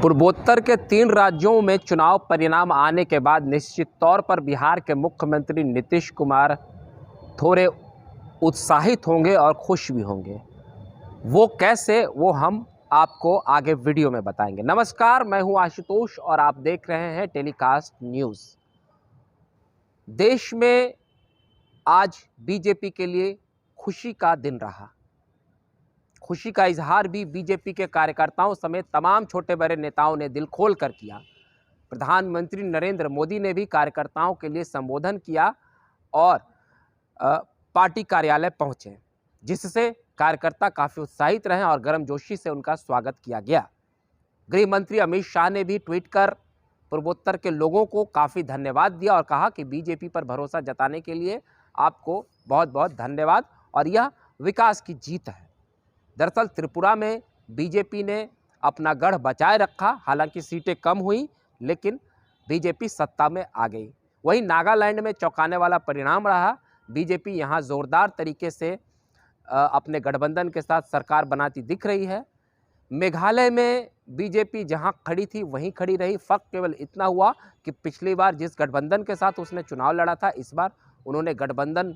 पूर्वोत्तर के 3 राज्यों में चुनाव परिणाम आने के बाद निश्चित तौर पर बिहार के मुख्यमंत्री नीतीश कुमार थोड़े उत्साहित होंगे और खुश भी होंगे। वो कैसे, वो हम आपको आगे वीडियो में बताएंगे। नमस्कार, मैं हूं आशुतोष और आप देख रहे हैं टेलीकास्ट न्यूज़। देश में आज बीजेपी के लिए खुशी का दिन रहा। खुशी का इजहार भी बीजेपी के कार्यकर्ताओं समेत तमाम छोटे बड़े नेताओं ने दिल खोल कर किया। प्रधानमंत्री नरेंद्र मोदी ने भी कार्यकर्ताओं के लिए संबोधन किया और पार्टी कार्यालय पहुंचे, जिससे कार्यकर्ता काफ़ी उत्साहित रहे और गर्मजोशी से उनका स्वागत किया गया। गृह मंत्री अमित शाह ने भी ट्वीट कर पूर्वोत्तर के लोगों को काफ़ी धन्यवाद दिया और कहा कि बीजेपी पर भरोसा जताने के लिए आपको बहुत बहुत धन्यवाद और यह विकास की जीत है। दरअसल त्रिपुरा में बीजेपी ने अपना गढ़ बचाए रखा, हालांकि सीटें कम हुई लेकिन बीजेपी सत्ता में आ गई। वहीं नागालैंड में चौंकाने वाला परिणाम रहा। बीजेपी यहां जोरदार तरीके से अपने गठबंधन के साथ सरकार बनाती दिख रही है। मेघालय में बीजेपी जहां खड़ी थी वहीं खड़ी रही। फर्क केवल इतना हुआ कि पिछली बार जिस गठबंधन के साथ उसने चुनाव लड़ा था, इस बार उन्होंने गठबंधन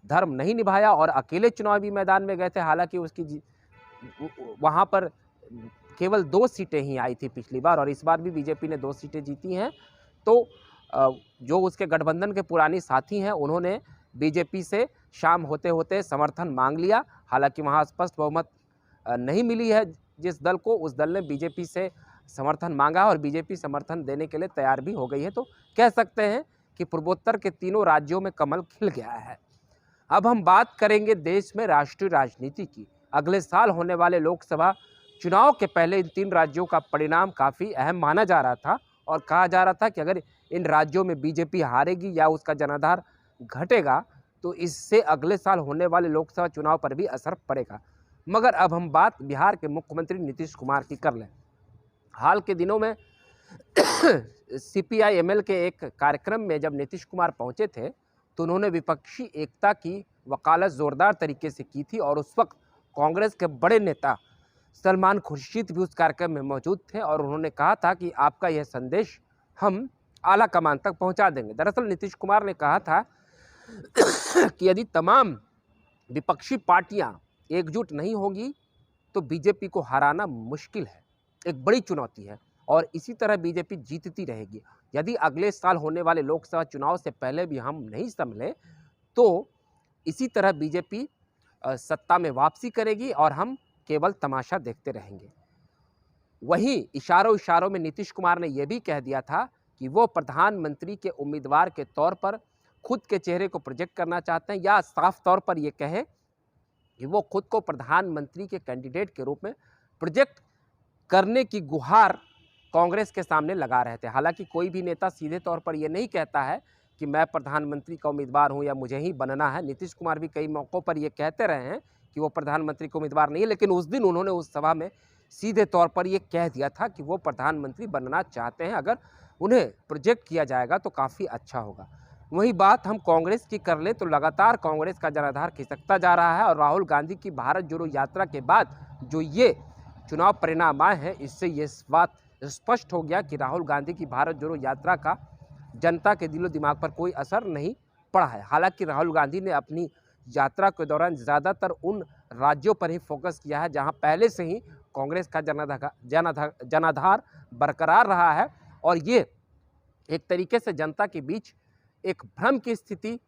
धर्म नहीं निभाया और अकेले चुनावी मैदान में गए थे। हालांकि उसकी वहां पर केवल 2 सीटें ही आई थी पिछली बार और इस बार भी बीजेपी ने 2 सीटें जीती हैं। तो जो उसके गठबंधन के पुरानी साथी हैं उन्होंने बीजेपी से शाम होते होते समर्थन मांग लिया। हालांकि वहां स्पष्ट बहुमत नहीं मिली है जिस दल को, उस दल ने बीजेपी से समर्थन मांगा और बीजेपी समर्थन देने के लिए तैयार भी हो गई है। तो कह सकते हैं कि पूर्वोत्तर के तीनों राज्यों में कमल खिल गया है। अब हम बात करेंगे देश में राष्ट्रीय राजनीति की। अगले साल होने वाले लोकसभा चुनाव के पहले इन 3 राज्यों का परिणाम काफ़ी अहम माना जा रहा था और कहा जा रहा था कि अगर इन राज्यों में बीजेपी हारेगी या उसका जनाधार घटेगा तो इससे अगले साल होने वाले लोकसभा चुनाव पर भी असर पड़ेगा। मगर अब हम बात बिहार के मुख्यमंत्री नीतीश कुमार की कर लें। हाल के दिनों में CPI-ML के एक कार्यक्रम में जब नीतीश कुमार पहुंचे थे तो उन्होंने विपक्षी एकता की वकालत ज़ोरदार तरीके से की थी और उस वक्त कांग्रेस के बड़े नेता सलमान खुर्शीद भी उस कार्यक्रम में मौजूद थे और उन्होंने कहा था कि आपका यह संदेश हम आला कमान तक पहुंचा देंगे। दरअसल नीतीश कुमार ने कहा था कि यदि तमाम विपक्षी पार्टियां एकजुट नहीं होंगी तो बीजेपी को हराना मुश्किल है, एक बड़ी चुनौती है और इसी तरह बीजेपी जीतती रहेगी। यदि अगले साल होने वाले लोकसभा चुनाव से पहले भी हम नहीं संभले तो इसी तरह बीजेपी सत्ता में वापसी करेगी और हम केवल तमाशा देखते रहेंगे। वहीं इशारों में नीतीश कुमार ने यह भी कह दिया था कि वो प्रधानमंत्री के उम्मीदवार के तौर पर खुद के चेहरे को प्रोजेक्ट करना चाहते हैं, या साफ तौर पर ये कहें कि वो खुद को प्रधानमंत्री के कैंडिडेट के रूप में प्रोजेक्ट करने की गुहार कांग्रेस के सामने लगा रहे थे। हालांकि कोई भी नेता सीधे तौर पर यह नहीं कहता है कि मैं प्रधानमंत्री का उम्मीदवार हूं या मुझे ही बनना है। नीतीश कुमार भी कई मौक़ों पर यह कहते रहे हैं कि वो प्रधानमंत्री का उम्मीदवार नहीं है, लेकिन उस दिन उन्होंने उस सभा में सीधे तौर पर यह कह दिया था कि वो प्रधानमंत्री बनना चाहते हैं। अगर उन्हें प्रोजेक्ट किया जाएगा तो काफ़ी अच्छा होगा। वही बात हम कांग्रेस की कर लें तो लगातार कांग्रेस का जनाधार खिसकता जा रहा है और राहुल गांधी की भारत जोड़ो यात्रा के बाद जो ये चुनाव परिणाम आए हैं, इससे ये बात स्पष्ट हो गया कि राहुल गांधी की भारत जोड़ो यात्रा का जनता के दिलो दिमाग पर कोई असर नहीं पड़ा है। हालांकि राहुल गांधी ने अपनी यात्रा के दौरान ज़्यादातर उन राज्यों पर ही फोकस किया है जहां पहले से ही कांग्रेस का जनाधार बरकरार रहा है और ये एक तरीके से जनता के बीच एक भ्रम की स्थिति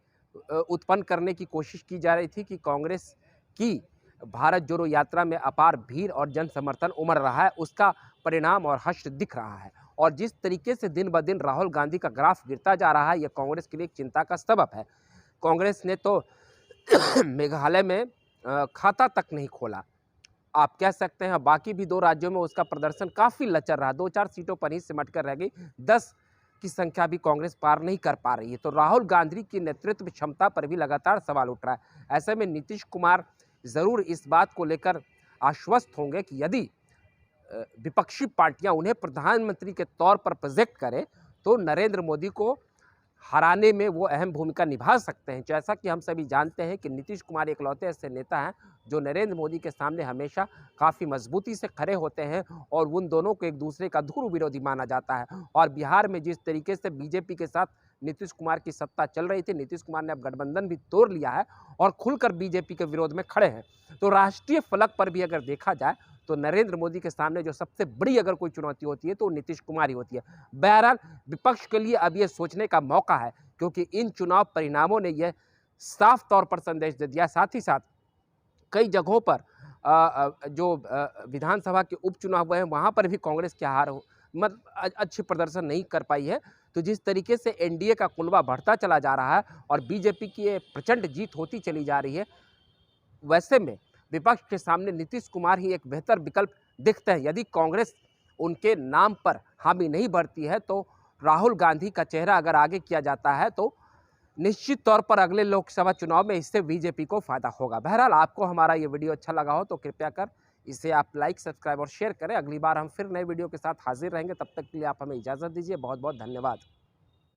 उत्पन्न करने की कोशिश की जा रही थी कि कांग्रेस की भारत जोड़ो यात्रा में अपार भीड़ और जन समर्थन उमड़ रहा है। उसका परिणाम और हश्र दिख रहा है और जिस तरीके से दिन ब दिन राहुल गांधी का ग्राफ गिरता जा रहा है, यह कांग्रेस के लिए एक चिंता का सबब है। कांग्रेस ने तो मेघालय में खाता तक नहीं खोला, आप कह सकते हैं। बाकी भी 2 राज्यों में उसका प्रदर्शन काफ़ी लचर रहा, 2-4 सीटों पर ही सिमट कर रह गई। 10 की संख्या भी कांग्रेस पार नहीं कर पा रही है। तो राहुल गांधी की नेतृत्व क्षमता पर भी लगातार सवाल उठ रहा है। ऐसे में नीतीश कुमार ज़रूर इस बात को लेकर आश्वस्त होंगे कि यदि विपक्षी पार्टियां उन्हें प्रधानमंत्री के तौर पर प्रोजेक्ट करें तो नरेंद्र मोदी को हराने में वो अहम भूमिका निभा सकते हैं। जैसा कि हम सभी जानते हैं कि नीतीश कुमार इकलौते ऐसे नेता हैं जो नरेंद्र मोदी के सामने हमेशा काफ़ी मजबूती से खड़े होते हैं और उन दोनों को एक दूसरे का ध्रुव विरोधी माना जाता है। और बिहार में जिस तरीके से बीजेपी के साथ नीतीश कुमार की सत्ता चल रही थी, नीतीश कुमार ने अब गठबंधन भी तोड़ लिया है और खुलकर बीजेपी के विरोध में खड़े हैं। तो राष्ट्रीय फलक पर भी अगर देखा जाए तो नरेंद्र मोदी के सामने जो सबसे बड़ी अगर कोई चुनौती होती है तो नीतीश कुमार ही होती है। बहरहाल विपक्ष के लिए अब ये सोचने का मौका है, क्योंकि इन चुनाव परिणामों ने यह साफ तौर पर संदेश दे दिया। साथ ही साथ कई जगहों पर जो विधानसभा के उपचुनाव हुए हैं वहाँ पर भी कांग्रेस की हार अच्छी प्रदर्शन नहीं कर पाई है। तो जिस तरीके से एनडीए का कुनबा बढ़ता चला जा रहा है और बीजेपी की ये प्रचंड जीत होती चली जा रही है, वैसे में विपक्ष के सामने नीतीश कुमार ही एक बेहतर विकल्प दिखते हैं। यदि कांग्रेस उनके नाम पर हामी नहीं भरती है तो राहुल गांधी का चेहरा अगर आगे किया जाता है तो निश्चित तौर पर अगले लोकसभा चुनाव में इससे बीजेपी को फायदा होगा। बहरहाल आपको हमारा ये वीडियो अच्छा लगा हो तो कृपया कर इसे आप लाइक, सब्सक्राइब और शेयर करें। अगली बार हम फिर नए वीडियो के साथ हाजिर रहेंगे। तब तक के लिए आप हमें इजाज़त दीजिए। बहुत बहुत धन्यवाद।